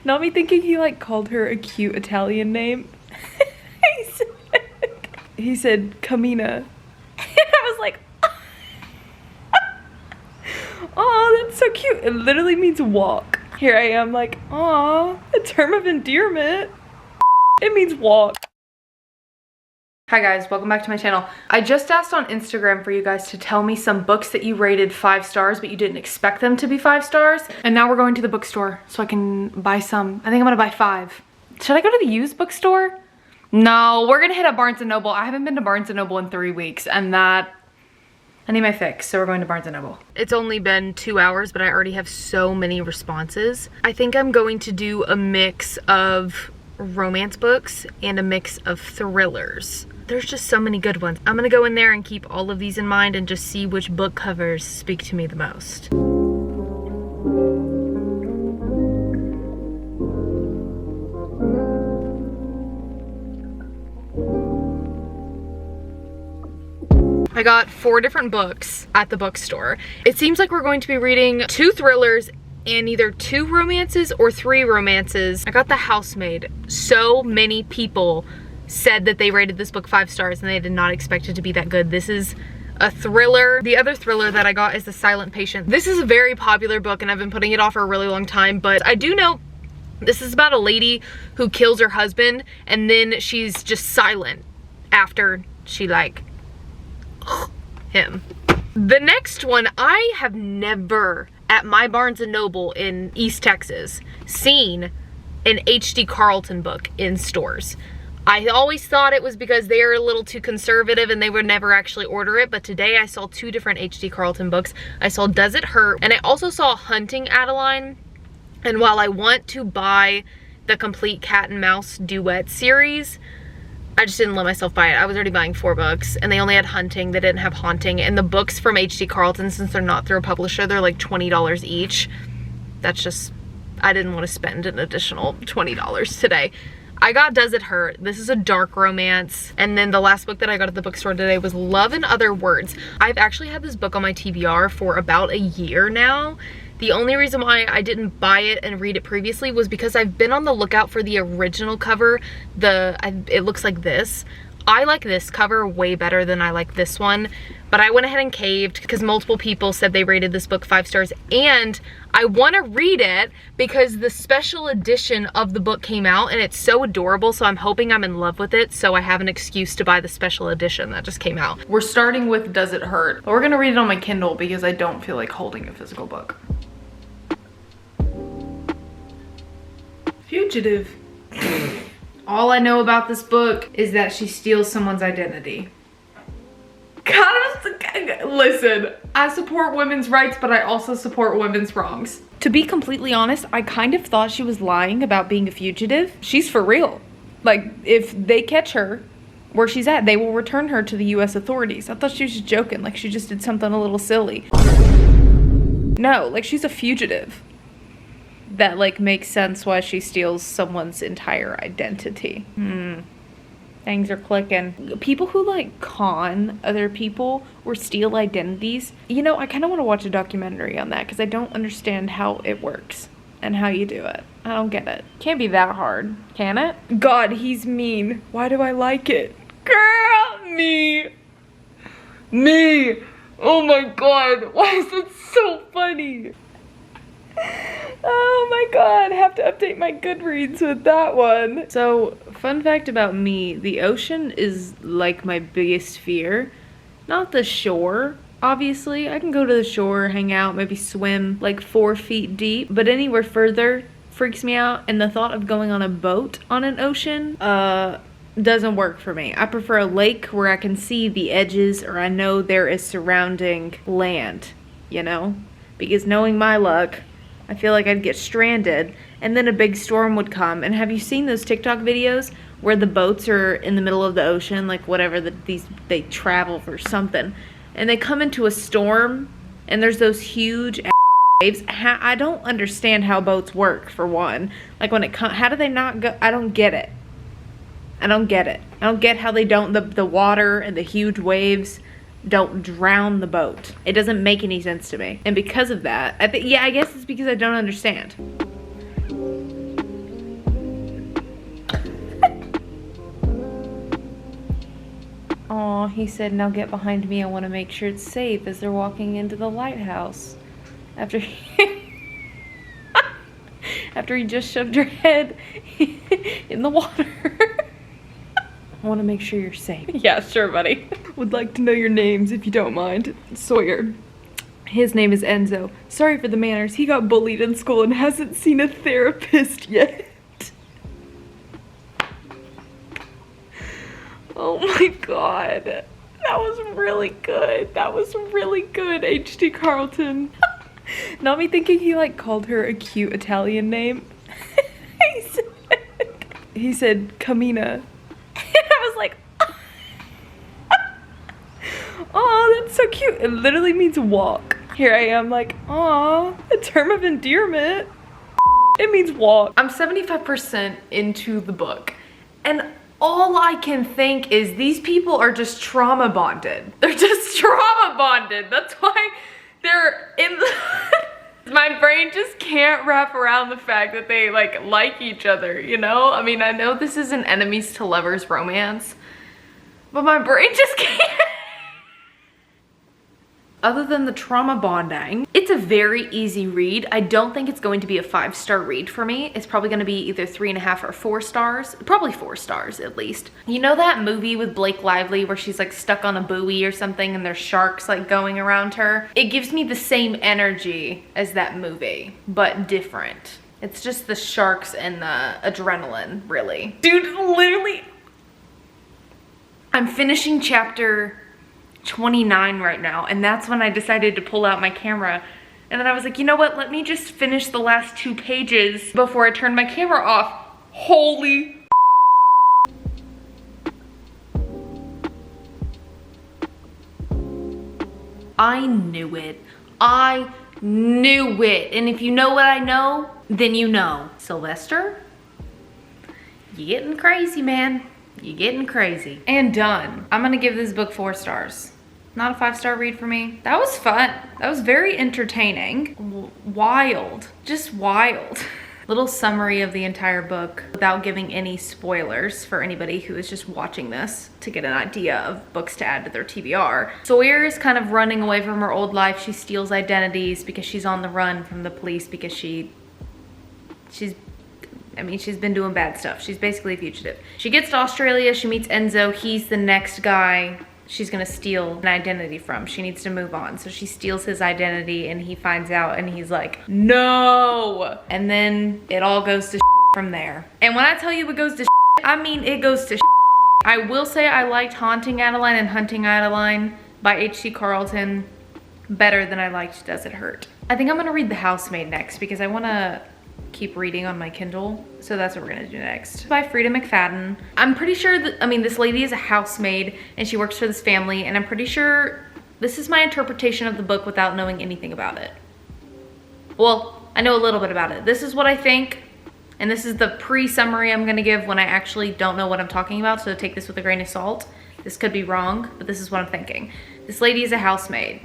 Not me thinking he like called her a cute Italian name. he said Camina. I was like, oh, that's so cute. It literally means walk. Here I am like, aw, a term of endearment. It means walk. Hi guys, welcome back to my channel. I just asked on Instagram for you guys to tell me some books that you rated 5 stars, but you didn't expect them to be 5 stars. And now we're going to the bookstore so I can buy some. I think I'm gonna buy 5. Should I go to the used bookstore? No, we're gonna hit up Barnes & Noble. I haven't been to Barnes & Noble in 3 weeks, and I need my fix, so we're going to Barnes & Noble. It's only been 2 hours, but I already have so many responses. I think I'm going to do a mix of romance books and a mix of thrillers. There's just so many good ones. I'm gonna go in there and keep all of these in mind and just see which book covers speak to me the most. I got 4 different books at the bookstore. It seems like we're going to be reading 2 thrillers and either 2 romances or 3 romances. I got The Housemaid. So many people said that they rated this book 5 stars and they did not expect it to be that good. This is a thriller. The other thriller that I got is The Silent Patient. This is a very popular book and I've been putting it off for a really long time, but I do know this is about a lady who kills her husband and then she's just silent after she like him. The next one, I have never at my Barnes & Noble in East Texas seen an H.D. Carlton book in stores. I always thought it was because they are a little too conservative and they would never actually order it, but today I saw 2 different H.D. Carlton books. I saw Does It Hurt? And I also saw Hunting Adeline. And while I want to buy the complete Cat and Mouse duet series, I just didn't let myself buy it. I was already buying 4 books and they only had Hunting, they didn't have Haunting. And the books from H.D. Carlton, since they're not through a publisher, they're like $20 each. That's just, I didn't want to spend an additional $20 today. I got Does It Hurt? This is a dark romance. And then the last book that I got at the bookstore today was Love and Other Words. I've actually had this book on my TBR for about a year now. The only reason why I didn't buy it and read it previously was because I've been on the lookout for the original cover. It looks like this. I like this cover way better than I like this one, but I went ahead and caved because multiple people said they rated this book 5 stars, and I want to read it because the special edition of the book came out and it's so adorable, so I'm hoping I'm in love with it, so I have an excuse to buy the special edition that just came out. We're starting with Does It Hurt? We're gonna read it on my Kindle because I don't feel like holding a physical book. Fugitive. All I know about this book is that she steals someone's identity. God, listen, I support women's rights, but I also support women's wrongs. To be completely honest, I kind of thought she was lying about being a fugitive. She's for real. Like, if they catch her where she's at, they will return her to the US authorities. I thought she was just joking, like she just did something a little silly. No, like she's a fugitive. That like makes sense why she steals someone's entire identity. Things are clicking. People who like con other people or steal identities, you know, I kind of want to watch a documentary on that because I don't understand how it works and how you do it. I don't get it. Can't be that hard, can it? God, he's mean. Why do I like it? Girl, me. Oh my God, why is it so funny? Oh my God, I have to update my Goodreads with that one. So, fun fact about me, the ocean is like my biggest fear. Not the shore, obviously. I can go to the shore, hang out, maybe swim like 4 feet deep, but anywhere further freaks me out, and the thought of going on a boat on an ocean, doesn't work for me. I prefer a lake where I can see the edges or I know there is surrounding land, you know? Because knowing my luck, I feel like I'd get stranded and then a big storm would come. And have you seen those TikTok videos where the boats are in the middle of the ocean, like whatever they travel for something, and they come into a storm and there's those huge waves? I don't understand how boats work, for one. Like when it comes, how do they not go? I don't get it. I don't get how they don't, the water and the huge waves don't drown the boat. It doesn't make any sense to me. And because of that, I guess it's because I don't understand. Aw, he said, now get behind me. I want to make sure it's safe as they're walking into the lighthouse. After after he just shoved her head in the water. I want to make sure you're safe. Yeah, sure, buddy. Would like to know your names if you don't mind. Sawyer. His name is Enzo. Sorry for the manners. He got bullied in school and hasn't seen a therapist yet. Oh my god. That was really good. That was really good, H.D. Carlton. Not me thinking he like called her a cute Italian name. he said Camina. I was like, oh, that's so cute. It literally means walk. Here I am like, aw, a term of endearment. It means walk. I'm 75% into the book. And all I can think is these people are just trauma bonded. They're just trauma bonded. That's why they're in the... My brain just can't wrap around the fact that they like each other, you know? I mean, I know this is an enemies to lovers romance, but my brain just can't. Other than the trauma bonding, it's a very easy read. I don't think it's going to be a 5-star read for me. It's probably going to be either 3.5 or 4 stars. Probably 4 stars at least. You know that movie with Blake Lively where she's like stuck on a buoy or something and there's sharks like going around her? It gives me the same energy as that movie, but different. It's just the sharks and the adrenaline, really. Dude, literally, I'm finishing chapter 29 right now, and that's when I decided to pull out my camera. And then I was like, you know what, let me just finish the last 2 pages before I turn my camera off. Holy I knew it. I knew it. And if you know what I know, then you know. Sylvester, you getting crazy, man. You getting crazy. And done. I'm gonna give this book 4 stars. Not a 5-star read for me. That was fun. That was very entertaining. Wild. Just wild. Little summary of the entire book without giving any spoilers for anybody who is just watching this to get an idea of books to add to their TBR. Sawyer is kind of running away from her old life. She steals identities because she's on the run from the police because she's been doing bad stuff. She's basically a fugitive. She gets to Australia, she meets Enzo. He's the next guy she's gonna steal an identity from. She needs to move on. So she steals his identity and he finds out and he's like, no! And then it all goes to from there. And when I tell you it goes to I mean it goes to I will say I liked Haunting Adeline and Hunting Adeline by H.C. Carlton better than I liked Does It Hurt? I think I'm gonna read The Housemaid next because I wanna keep reading on my Kindle. So that's what we're gonna do next. By Frida McFadden. I'm pretty sure that, this lady is a housemaid and she works for this family, and I'm pretty sure this is my interpretation of the book without knowing anything about it. Well, I know a little bit about it. This is what I think, and this is the pre-summary I'm gonna give when I actually don't know what I'm talking about, so take this with a grain of salt. This could be wrong, but this is what I'm thinking. This lady is a housemaid.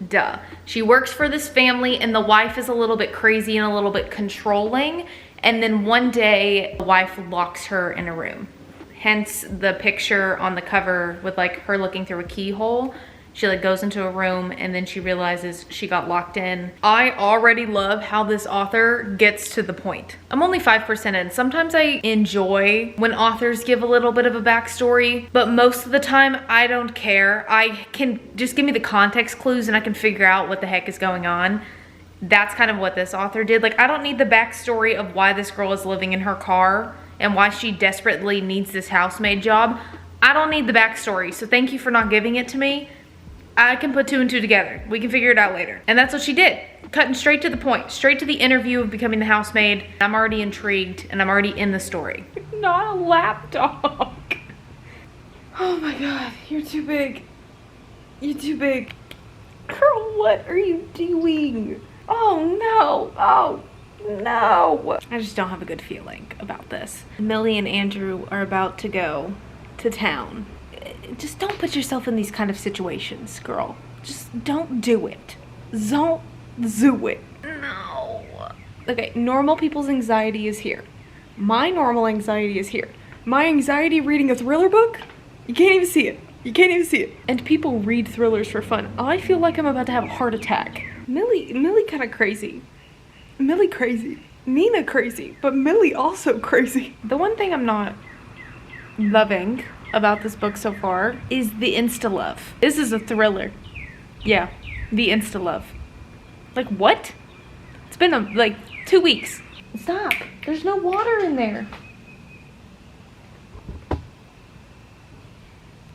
Duh. She works for this family and the wife is a little bit crazy and a little bit controlling, and then one day the wife locks her in a room. Hence the picture on the cover with like her looking through a keyhole. She like goes into a room and then she realizes she got locked in. I already love how this author gets to the point. I'm only 5% in. Sometimes I enjoy when authors give a little bit of a backstory, but most of the time I don't care. I can just give me the context clues and I can figure out what the heck is going on. That's kind of what this author did. Like, I don't need the backstory of why this girl is living in her car and why she desperately needs this housemaid job. I don't need the backstory, so thank you for not giving it to me. I can put 2 and 2 together. We can figure it out later. And that's what she did. Cutting straight to the point, straight to the interview of becoming the housemaid. I'm already intrigued and I'm already in the story. Not a lap dog. Oh my God, you're too big. You're too big. Girl, what are you doing? Oh no, oh no. I just don't have a good feeling about this. Millie and Andrew are about to go to town. Just don't put yourself in these kind of situations, girl. Just don't do it. Don't do it. No. Okay, normal people's anxiety is here. My normal anxiety is here. My anxiety reading a thriller book You can't even see it. You can't even see it. And people read thrillers for fun. I feel like I'm about to have a heart attack. Millie kind of crazy. Millie crazy. Nina crazy. But Millie also crazy. The one thing I'm not loving about this book so far is the insta-love. This is a thriller. Yeah, the insta-love. Like, what? It's been like 2 weeks. Stop. There's no water in there.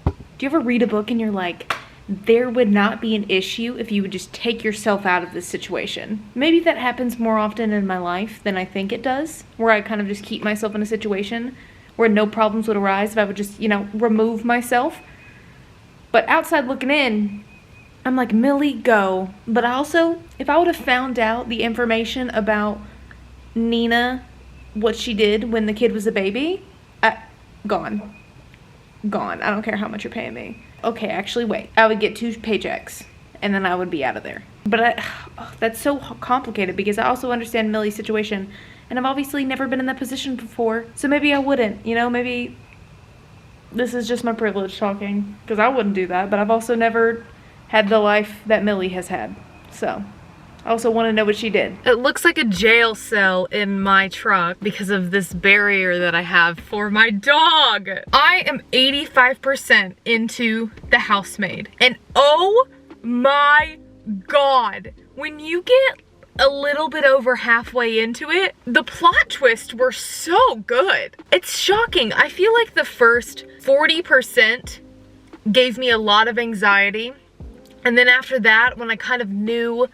Do you ever read a book and you're like, there would not be an issue if you would just take yourself out of this situation? Maybe that happens more often in my life than I think it does, where I kind of just keep myself in a situation where no problems would arise if I would just, you know, remove myself. But outside looking in, I'm like, Millie, go. But also, if I would have found out the information about Nina, what she did when the kid was a baby, gone. Gone. I don't care how much you're paying me. Okay, actually, wait. I would get 2 paychecks, and then I would be out of there. But that's so complicated because I also understand Millie's situation, and I've obviously never been in that position before, so maybe I wouldn't, you know, maybe this is just my privilege talking, because I wouldn't do that, but I've also never had the life that Millie has had, so I also want to know what she did. It looks like a jail cell in my truck because of this barrier that I have for my dog. I am 85% into The Housemaid, and oh my God, when you get a little bit over halfway into it, the plot twists were so good. It's shocking. I feel like the first 40% gave me a lot of anxiety. And then after that, when I kind of knew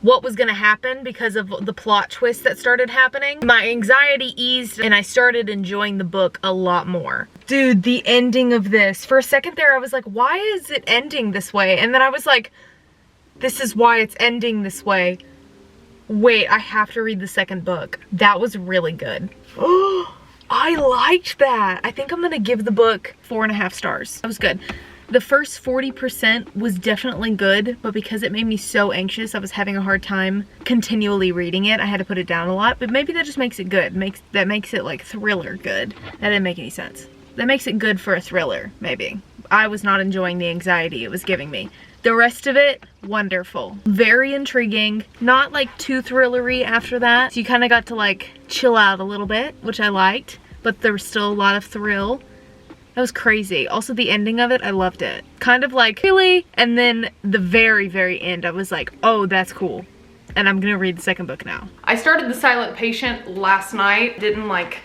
what was gonna happen because of the plot twist that started happening, my anxiety eased and I started enjoying the book a lot more. Dude, the ending of this. For a second there, I was like, why is it ending this way? And then I was like, this is why it's ending this way. Wait, I have to read the second book. That was really good. Oh, I liked that. I think I'm gonna give the book 4.5 stars. That was good. The first 40% was definitely good, but because it made me so anxious, I was having a hard time continually reading it. I had to put it down a lot, but maybe that just makes it good. That makes it like thriller good. That didn't make any sense. That makes it good for a thriller, maybe. I was not enjoying the anxiety it was giving me. The rest of it, wonderful. Very intriguing. Not like too thrillery after that. So you kind of got to like chill out a little bit, which I liked, but there was still a lot of thrill. That was crazy. Also the ending of it, I loved it. Kind of like, really? And then the very, very end, I was like, oh, that's cool. And I'm gonna read the second book now. I started The Silent Patient last night. Didn't like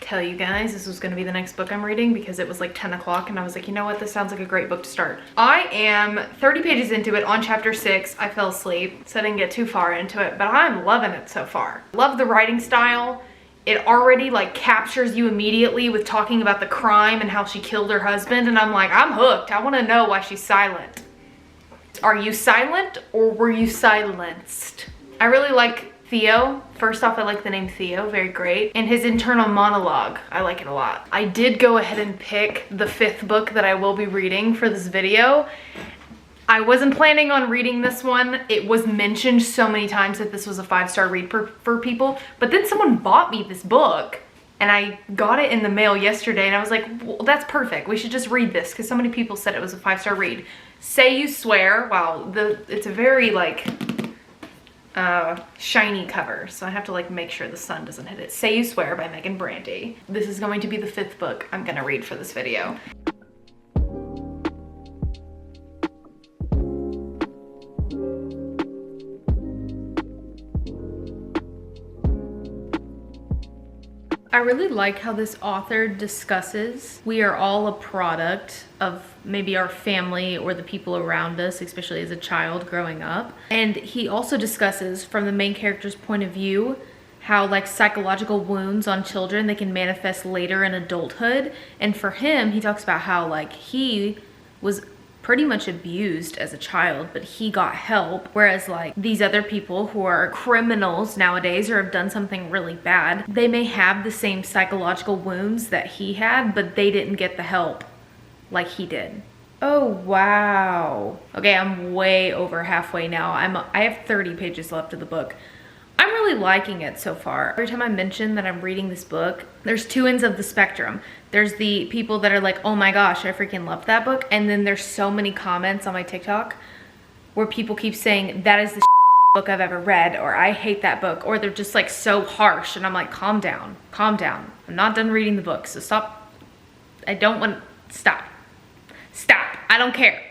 tell you guys this was gonna be the next book I'm reading because it was like 10 o'clock and I was like, you know what, this sounds like a great book to start. I am 30 pages into it, on chapter 6. I fell asleep, so I didn't get too far into it, but I'm loving it so far. Love the writing style. It already like captures you immediately with talking about the crime and how she killed her husband, and I'm like, I'm hooked. I wanna know why she's silent. Are you silent or were you silenced? I really like Theo. First off, I like the name Theo, very great. And his internal monologue, I like it a lot. I did go ahead and pick the 5th book that I will be reading for this video. I wasn't planning on reading this one. It was mentioned so many times that this was a 5-star read for people, but then someone bought me this book and I got it in the mail yesterday and I was like, well, that's perfect. We should just read this because so many people said it was a 5-star read. Say You Swear. Wow, it's a very like shiny cover, so I have to like make sure the sun doesn't hit it. Say You Swear by Megan Brandy. This is going to be the 5th book I'm gonna read for this video. I really like how this author discusses we are all a product of maybe our family or the people around us, especially as a child growing up. And he also discusses from the main character's point of view how like psychological wounds on children, they can manifest later in adulthood. And for him, he talks about how like he was pretty much abused as a child, but he got help. Whereas like these other people who are criminals nowadays or have done something really bad, they may have the same psychological wounds that he had, but they didn't get the help like he did. Oh, wow. Okay, I'm way over halfway now. I have 30 pages left of the book. I'm really liking it so far. Every time I mention that I'm reading this book, there's two ends of the spectrum. There's the people that are like, oh my gosh, I freaking love that book. And then there's so many comments on my TikTok where people keep saying, that is the book I've ever read, or I hate that book, or they're just like so harsh. And I'm like, calm down, calm down. I'm not done reading the book, so stop. I don't want, stop. Stop, I don't care.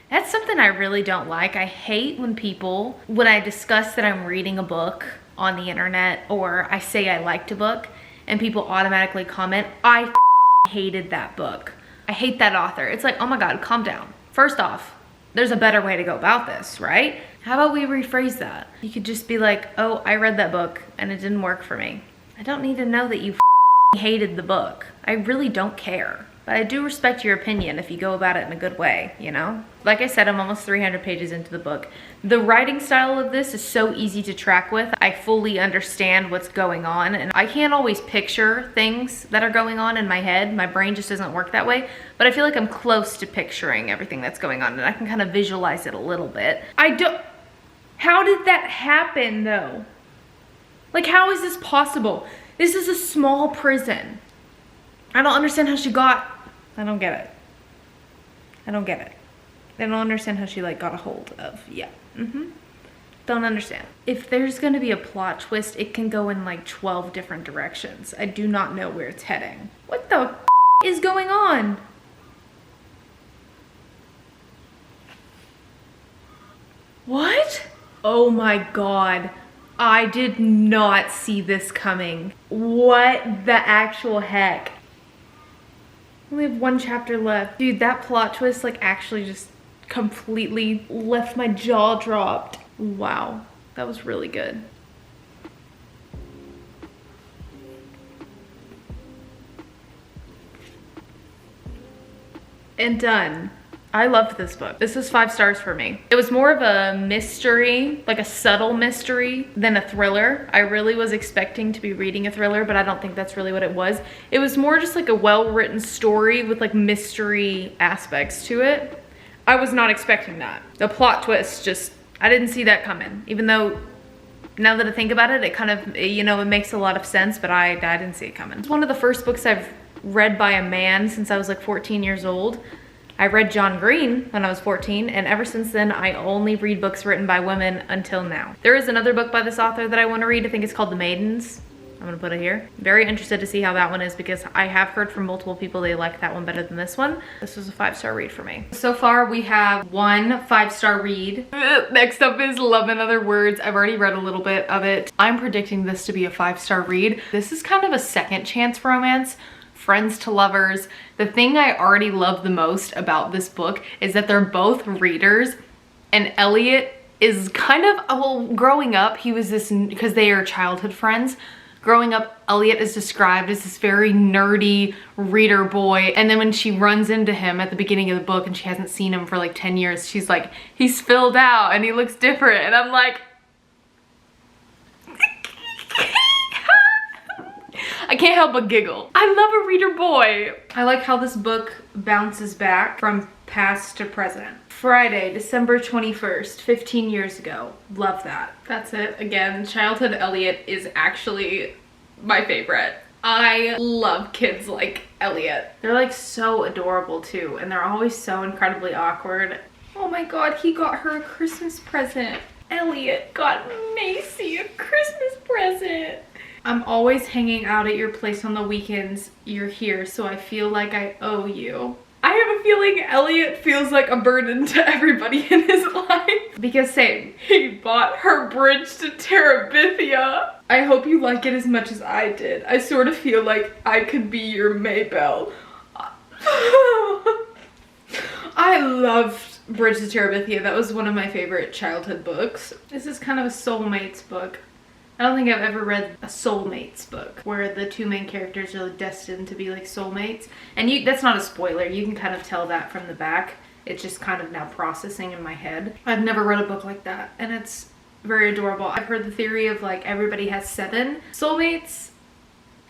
That's something I really don't like. I hate when people, when I discuss that I'm reading a book on the internet, or I say I liked a book, and people automatically comment, I hated that book. I hate that author. It's like, oh my God, calm down. First off, there's a better way to go about this, right? How about we rephrase that? You could just be like, oh, I read that book and it didn't work for me. I don't need to know that you hated the book. I really don't care. But I do respect your opinion if you go about it in a good way, you know? Like I said, I'm almost 300 pages into the book. The writing style of this is so easy to track with. I fully understand what's going on, and I can't always picture things that are going on in my head. My brain just doesn't work that way, but I feel like I'm close to picturing everything that's going on, and I can kind of visualize it a little bit. How did that happen though? Like, how is this possible? This is a small prison. I don't understand how she got, I don't get it. I don't get it. I don't understand how she like got a hold of, yeah. Don't understand. If there's gonna be a plot twist, it can go in like 12 different directions. I do not know where it's heading. What the is going on? What? Oh my God. I did not see this coming. What the actual heck? We have one chapter left. Dude, that plot twist like actually just completely left my jaw dropped. Wow, that was really good. And done. I loved this book. This is 5 stars for me. It was more of a mystery, like a subtle mystery than a thriller. I really was expecting to be reading a thriller, but I don't think that's really what it was. It was more just like a well-written story with like mystery aspects to it. I was not expecting that. The plot twist just, I didn't see that coming. Even though now that I think about it, it kind of, you know, it makes a lot of sense, but I didn't see it coming. It's one of the first books I've read by a man since I was like 14 years old. I read John Green when I was 14, and ever since then, I only read books written by women until now. There is another book by this author that I want to read. I think it's called The Maidens. I'm gonna put it here. Very interested to see how that one is because I have heard from multiple people they like that one better than this one. This was a 5-star read for me. So far, we have one 5-star read. Next up is Love in Other Words. I've already read a little bit of it. I'm predicting this to be a 5-star read. This is kind of a second chance romance. Friends to lovers. The thing I already love the most about this book is that they're both readers, and Elliot is kind of, well, growing up, he was this, because they are childhood friends. Growing up, Elliot is described as this very nerdy reader boy, and then when she runs into him at the beginning of the book and she hasn't seen him for like 10 years, she's like, he's filled out and he looks different, and I'm like, I can't help but giggle. I love a reader boy. I like how this book bounces back from past to present. Friday, December 21st, 15 years ago. Love that. That's it. Again, childhood Elliot is actually my favorite. I love kids like Elliot. They're like so adorable too, and they're always so incredibly awkward. Oh my God, he got her a Christmas present. Elliot got Macy a Christmas present. I'm always hanging out at your place on the weekends. You're here, so I feel like I owe you. I have a feeling Elliot feels like a burden to everybody in his life. Because same, he bought her Bridge to Terabithia. I hope you like it as much as I did. I sort of feel like I could be your Maybelle. I loved Bridge to Terabithia. That was one of my favorite childhood books. This is kind of a soulmates book. I don't think I've ever read a soulmates book where the two main characters are destined to be like soulmates. And that's not a spoiler. You can kind of tell that from the back. It's just kind of now processing in my head. I've never read a book like that, and it's very adorable. I've heard the theory of like everybody has 7 soulmates.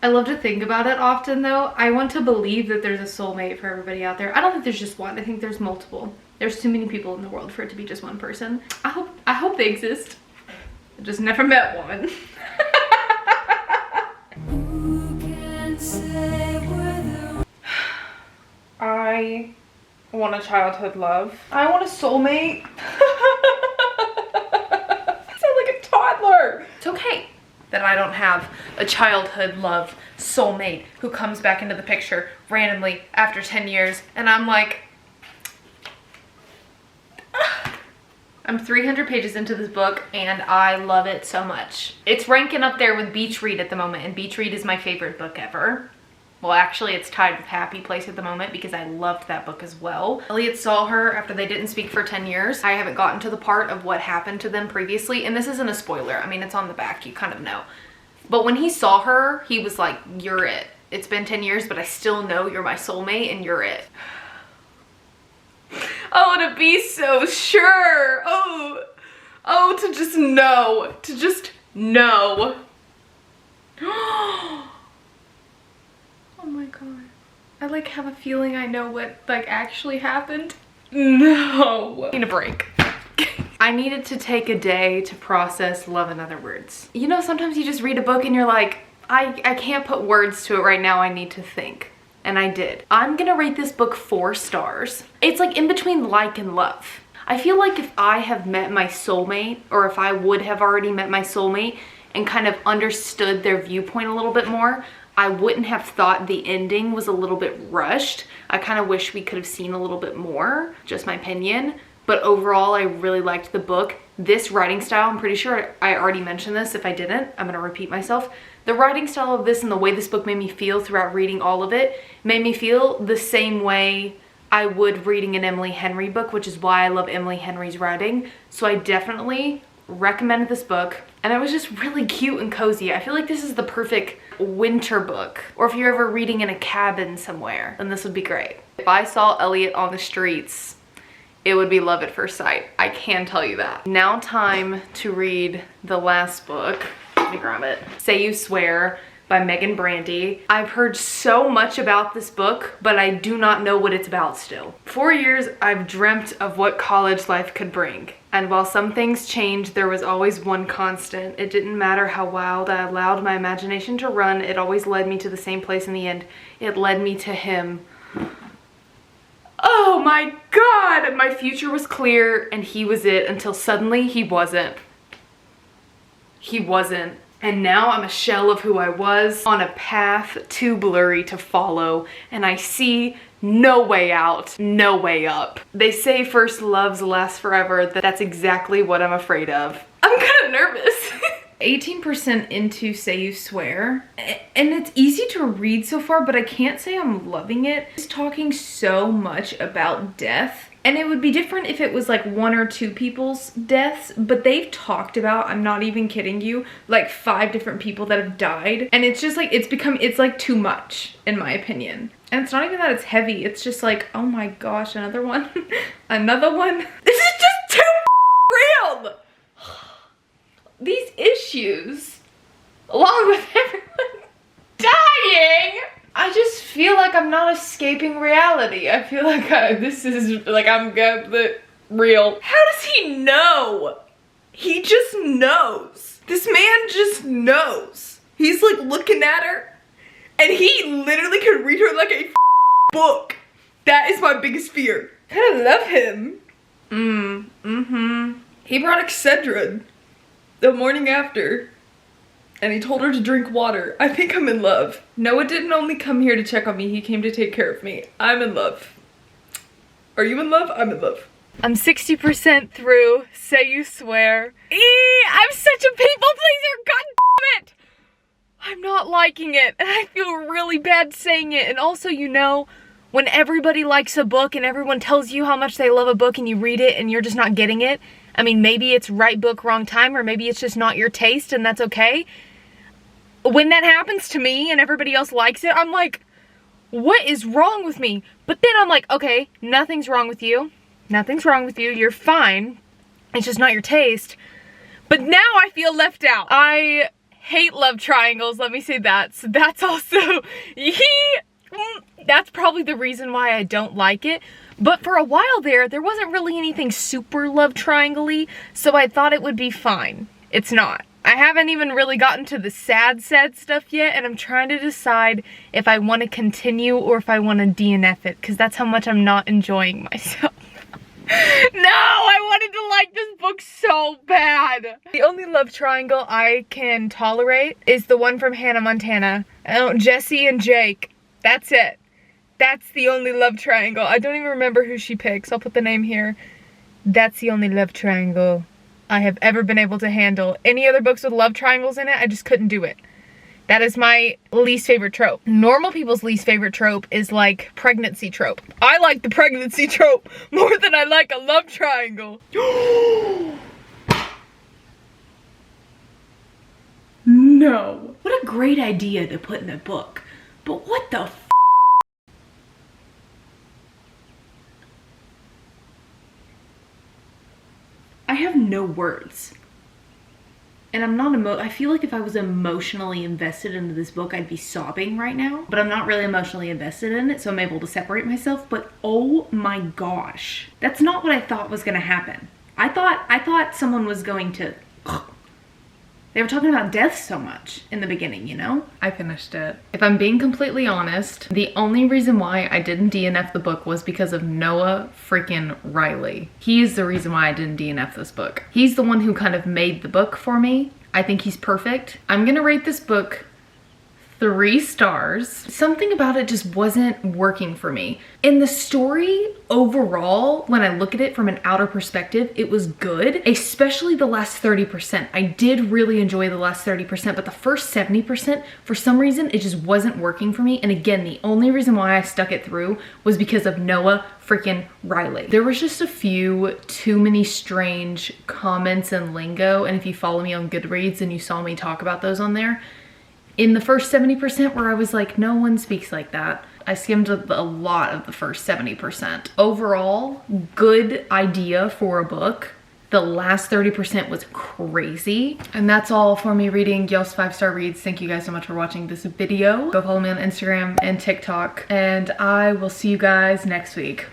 I love to think about it often though. I want to believe that there's a soulmate for everybody out there. I don't think there's just one. I think there's multiple. There's too many people in the world for it to be just one person. I hope they exist. Just never met one. I want a childhood love. I want a soulmate. I sound like a toddler. It's okay that I don't have a childhood love soulmate who comes back into the picture randomly after 10 years and I'm like, I'm 300 pages into this book and I love it so much. It's ranking up there with Beach Read at the moment, and Beach Read is my favorite book ever. Well, actually it's tied with Happy Place at the moment because I loved that book as well. Elliot saw her after they didn't speak for 10 years. I haven't gotten to the part of what happened to them previously, and this isn't a spoiler. I mean, it's on the back, you kind of know. But when he saw her, he was like, you're it. It's been 10 years, but I still know you're my soulmate and you're it. I want to be so sure. Oh, to just know. To just know. Oh my god. I like have a feeling I know what like actually happened. No. I need a break. I needed to take a day to process Love in Other Words. You know, sometimes you just read a book and you're like, I can't put words to it right now, I need to think. And I did. I'm gonna rate this book 4 stars. It's like in between like and love. I feel like if I have met my soulmate, or if I would have already met my soulmate and kind of understood their viewpoint a little bit more, I wouldn't have thought the ending was a little bit rushed. I kind of wish we could have seen a little bit more, just my opinion. But overall, I really liked the book. This writing style, I'm pretty sure I already mentioned this. If I didn't, I'm gonna repeat myself. The writing style of this and the way this book made me feel throughout reading all of it made me feel the same way I would reading an Emily Henry book, which is why I love Emily Henry's writing. So I definitely recommend this book. And it was just really cute and cozy. I feel like this is the perfect winter book. Or if you're ever reading in a cabin somewhere, then this would be great. If I saw Elliot on the streets, it would be love at first sight. I can tell you that. Now time to read the last book. Let me grab it. Say You Swear by Megan Brandy. I've heard so much about this book, but I do not know what it's about still. 4 years I've dreamt of what college life could bring. And while some things changed, there was always one constant. It didn't matter how wild I allowed my imagination to run, it always led me to the same place in the end. It led me to him. Oh my god! My future was clear and he was it until suddenly he wasn't. He wasn't. And now I'm a shell of who I was on a path too blurry to follow, and I see no way out, no way up. They say first loves last forever. That's exactly what I'm afraid of. I'm kind of nervous. 18% into Say You Swear, and it's easy to read so far, but I can't say I'm loving it. It's talking so much about death, and it would be different if it was like 1 or 2 people's deaths, but they've talked about, I'm not even kidding you, like 5 different people that have died, and it's just like, it's like too much, in my opinion. And it's not even that it's heavy, it's just like, oh my gosh, another one? Another one? This is just too real! These issues, along with everyone dying, I just feel like I'm not escaping reality. I feel like this is like I'm real. How does he know? He just knows. This man just knows. He's like looking at her and he literally could read her like a book. That is my biggest fear. I kind of love him. He brought Excedrin the morning after, and he told her to drink water. I think I'm in love. Noah didn't only come here to check on me, he came to take care of me. I'm in love. Are you in love? I'm in love. I'm 60% through Say You Swear. I'm such a people pleaser, god damn it! I'm not liking it, and I feel really bad saying it. And also, you know, when everybody likes a book and everyone tells you how much they love a book and you read it and you're just not getting it, I mean, maybe it's right book, wrong time, or maybe it's just not your taste, and that's okay. When that happens to me and everybody else likes it, I'm like, what is wrong with me? But then I'm like, okay, nothing's wrong with you. Nothing's wrong with you. You're fine. It's just not your taste. But now I feel left out. I hate love triangles, let me say that. So that's also, that's probably the reason why I don't like it. But for a while there wasn't really anything super love triangle-y, so I thought it would be fine. It's not. I haven't even really gotten to the sad stuff yet, and I'm trying to decide if I want to continue or if I want to DNF it, because that's how much I'm not enjoying myself. No, I wanted to like this book so bad. The only love triangle I can tolerate is the one from Hannah Montana. Jesse and Jake. That's it. That's the only love triangle. I don't even remember who she picks. I'll put the name here. That's the only love triangle I have ever been able to handle. Any other books with love triangles in it, I just couldn't do it. That is my least favorite trope. Normal people's least favorite trope is like pregnancy trope. I like the pregnancy trope more than I like a love triangle. No. What a great idea to put in a book. But what the f? I have no words. And I'm not I feel like if I was emotionally invested into this book, I'd be sobbing right now. But I'm not really emotionally invested in it, so I'm able to separate myself. But oh my gosh. That's not what I thought was gonna happen. I thought someone was going to... They were talking about death so much in the beginning, you know? I finished it. If I'm being completely honest, the only reason why I didn't DNF the book was because of Noah freaking Riley. He's the reason why I didn't DNF this book. He's the one who kind of made the book for me. I think he's perfect. I'm gonna rate this book 3 stars. Something about it just wasn't working for me. In the story, overall, when I look at it from an outer perspective, it was good, especially the last 30%. I did really enjoy the last 30%, but the first 70%, for some reason, it just wasn't working for me. And again, the only reason why I stuck it through was because of Noah freaking Riley. There was just a few too many strange comments and lingo, and if you follow me on Goodreads and you saw me talk about those on there, in the first 70% where I was like, no one speaks like that, I skimmed a lot of the first 70%. Overall, good idea for a book. The last 30% was crazy. And that's all for me reading Y'all's 5-star reads. Thank you guys so much for watching this video. Go follow me on Instagram and TikTok, and I will see you guys next week.